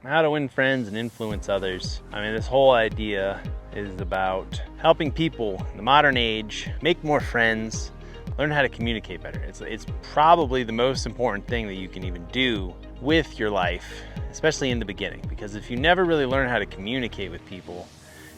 How to win friends and influence others. I mean, this whole idea is about helping people in the modern age make more friends, learn how to communicate better. It's probably the most important thing that you can even do with your life, especially in the beginning, because if you never really learn how to communicate with people,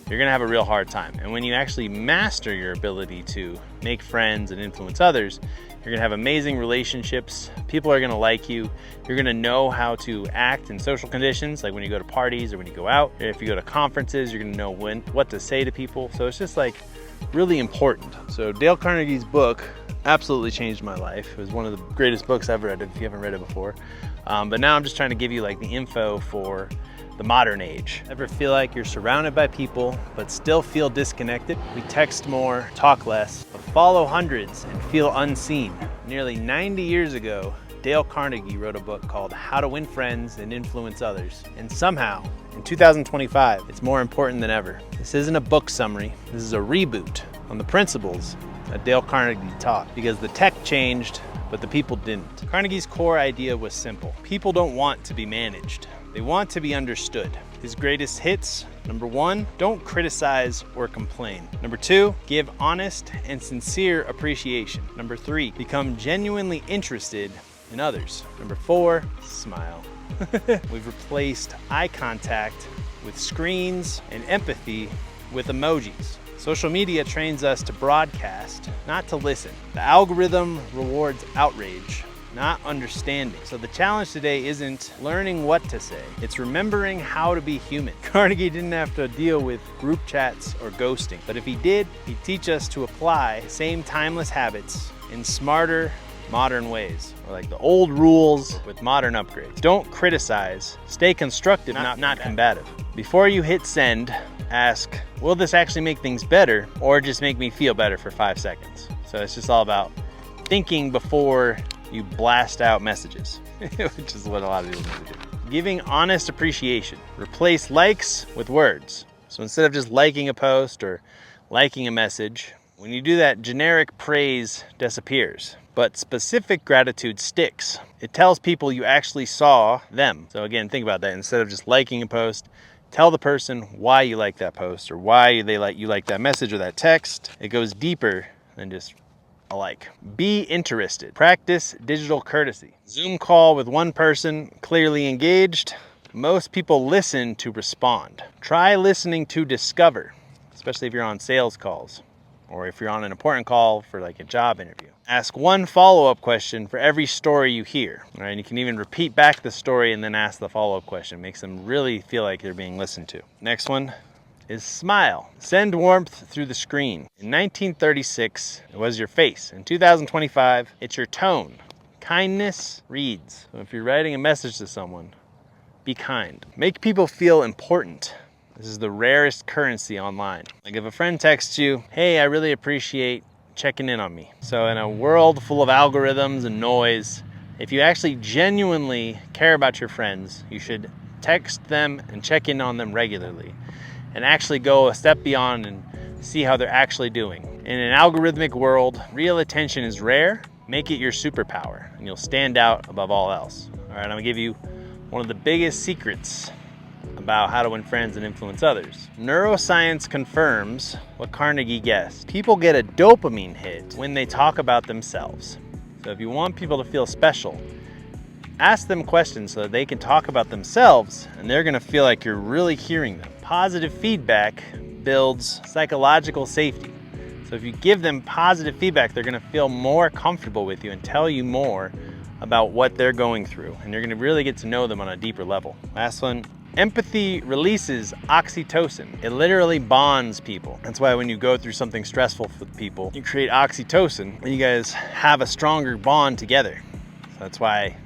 you're gonna have a real hard time. And when you actually master your ability to make friends and influence others, you're gonna have amazing relationships. People are gonna like you. You're gonna know how to act in social conditions, like when you go to parties or when you go out. If you go to conferences, you're gonna know what to say to people. So it's just like really important. So Dale Carnegie's book absolutely changed my life. It was one of the greatest books I've read, if you haven't read it before. But now I'm just trying to give you like the info for the modern age. Ever feel like you're surrounded by people but still feel disconnected? We text more, talk less, but follow hundreds and feel unseen. Nearly 90 years ago, Dale Carnegie wrote a book called How to Win Friends and Influence Others. And somehow, in 2025, it's more important than ever. This isn't a book summary, this is a reboot on the principles that Dale Carnegie taught, because the tech changed, but the people didn't. Carnegie's core idea was simple. People don't want to be managed. They want to be understood. His greatest hits: number 1, don't criticize or complain. Number 2, give honest and sincere appreciation. Number 3, become genuinely interested in others. Number 4, smile. We've replaced eye contact with screens and empathy with emojis. Social media trains us to broadcast, not to listen. The algorithm rewards outrage, not understanding. So the challenge today isn't learning what to say, it's remembering how to be human. Carnegie didn't have to deal with group chats or ghosting, but if he did, he'd teach us to apply same timeless habits in smarter, modern ways, or like the old rules with modern upgrades. Don't criticize, stay constructive, not combative. Before you hit send, ask, will this actually make things better or just make me feel better for 5 seconds? So it's just all about thinking before you blast out messages, which is what a lot of people need to do. Giving honest appreciation. Replace likes with words. So instead of just liking a post or liking a message, when you do that, generic praise disappears, but specific gratitude sticks. It tells people you actually saw them. So again, think about that. Instead of just liking a post, tell the person why you like that post or why you like that message or that text. It goes deeper than just a like. Be interested. Practice digital courtesy. Zoom call with one person, clearly engaged. Most people listen to respond. Try listening to discover, especially if you're on sales calls or if you're on an important call for like a job interview. Ask one follow-up question for every story you hear. All right, and you can even repeat back the story and then ask the follow-up question. Makes them really feel like they're being listened to. Next one is smile. Send warmth through the screen. In 1936, it was your face. In 2025, it's your tone. Kindness reads. So if you're writing a message to someone, be kind. Make people feel important. This is the rarest currency online. Like if a friend texts you, hey, I really appreciate checking in on me. So in a world full of algorithms and noise, if you actually genuinely care about your friends, you should text them and check in on them regularly and actually go a step beyond and see how they're actually doing. In an algorithmic world, real attention is rare. Make it your superpower and you'll stand out above all else. All right, I'm gonna give you one of the biggest secrets about how to win friends and influence others. Neuroscience confirms what Carnegie guessed. People get a dopamine hit when they talk about themselves. So if you want people to feel special, ask them questions so that they can talk about themselves and they're gonna feel like you're really hearing them. Positive feedback builds psychological safety. So if you give them positive feedback, they're gonna feel more comfortable with you and tell you more about what they're going through. And you're gonna really get to know them on a deeper level. Last one, empathy releases oxytocin. It literally bonds people. That's why when you go through something stressful with people, you create oxytocin and you guys have a stronger bond together. So that's why,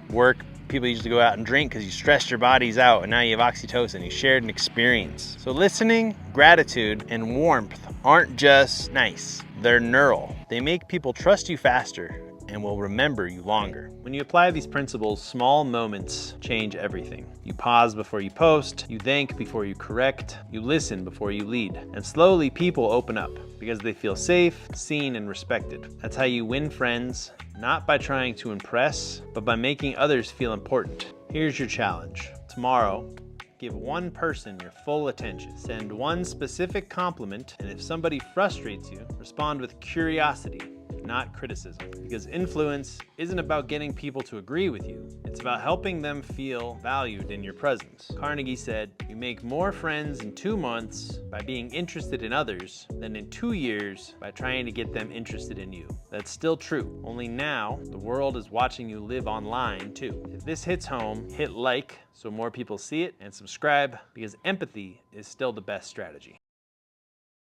work, people usually go out and drink because you stressed your bodies out and now you have oxytocin. You shared an experience. So listening, gratitude, and warmth aren't just nice. They're neural. They make people trust you faster and will remember you longer. When you apply these principles, small moments change everything. You pause before you post, you think before you correct, you listen before you lead. And slowly people open up because they feel safe, seen, and respected. That's how you win friends, not by trying to impress, but by making others feel important. Here's your challenge. tomorrow, give one person your full attention. Send one specific compliment, and if somebody frustrates you, respond with curiosity, not criticism. Because influence isn't about getting people to agree with you. It's about helping them feel valued in your presence. Carnegie said, "You make more friends in 2 months by being interested in others than in 2 years by trying to get them interested in you." That's still true. Only now, the world is watching you live online too. If this hits home, hit like so more people see it, and subscribe because empathy is still the best strategy.